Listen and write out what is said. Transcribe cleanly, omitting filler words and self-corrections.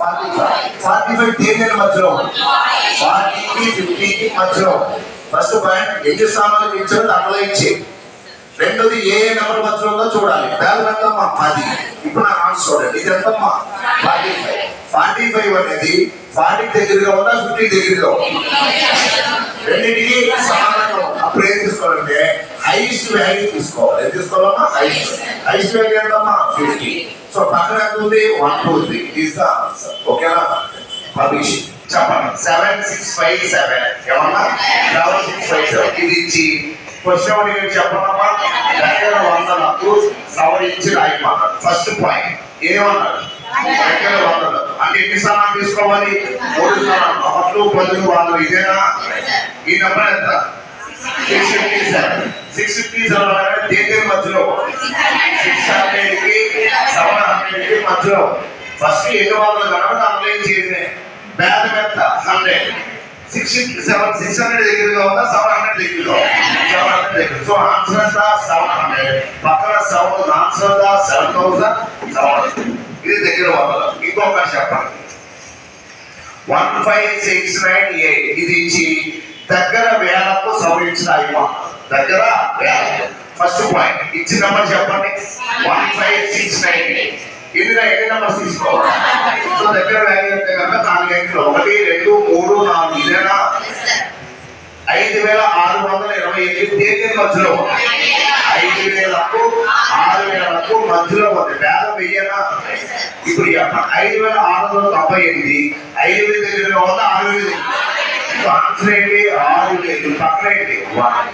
45 దేని మధ్యలో 40కి 50కి మధ్యలో. ఫస్ట్ పాయింట్ ఎన్ని స్థానాలు ఇచ్చారో దాంట్లో ఇచ్చి, రెండోది ఏ నెంబర్ మధ్యలో ఉందో చూడాలి. వాల్యూ ఎంతమ్మా 10. ఇప్పుడు నా ఆన్సర్ చూడండి, ఇది ఎంతమ్మా 45. 45 అనేది 40 దగ్గరగా ఉందా 50 దగ్గరగా ఉందా? రెండింటికి సమానంగా ఉంది. అప్పుడు ఏం తీసుకోవాలంటే హైయెస్ట్ వాల్యూ తీసుకోవాలి. ఏం తీసుకోవాలమ్మా? హైయెస్ట్ వాల్యూ ఎంతమ్మా 50. సో పక్కన ఎంత ఉంది 1 2 3 ఈజ్ ద ఆన్సర్. ఓకేనా? పబ్లిష్ చెప్పండి. 7657 ఏమన్నా 7657 ఇది ఇచ్చి క్వశ్చన్ అడిగి చెప్పమ్మా. దగ్గర 100లకు సవరించి రాయమన్నారు. ఫస్ట్ పాయింట్ ఏమన్నారు? దగ్గర 100 అంటే ఎన్ని స్థానాలు తీసుకోవాలి? 3 స్థానాలు. 1 10 100 ఇదేనా? ఈ నెంబర్ ఎంత? 657. 657 అంటే దేని మధ్యలో? 600కి 700కి మధ్యలో. ఫస్ట్ ఎన్ని వందలు కనుక దాంట్లో ఏం చేయండి? భేదం ఎంత? 100. 600 దగ్గరగా ఉందా 700 దగ్గరగా? 700 దగ్గర. సో ఆన్సర్ ఎంత? 700. పక్కన 7 ఆన్సర్ ఎంత? 7700. ఇది దగ్గర 100. ఇంకొక చెప్పండి. 15698 ఇది ఇచ్చి దగ్గర వేలకు సవరించిన దగ్గర వేల. ఫస్ట్ పాయింట్ ఇచ్చిన నెంబర్ చెప్పండి. 15698 ఎన్ని నెంబర్స్ తీసుకోవాలి? సో దగ్గర వాల్యూ అంటే కనుక 4 అంకెలు 1 2 3 4 ఇదేనా? 5628 దేని మధ్యలో? 5000కు 6000కు మధ్యలో ఉంది. వేల వెయ్యేనా? ఇప్పుడు 5698 5000 దగ్గర ఉందా 6000? ఆన్సర్ ఏంటి? 6000. పక్కన ఏంటి? 1.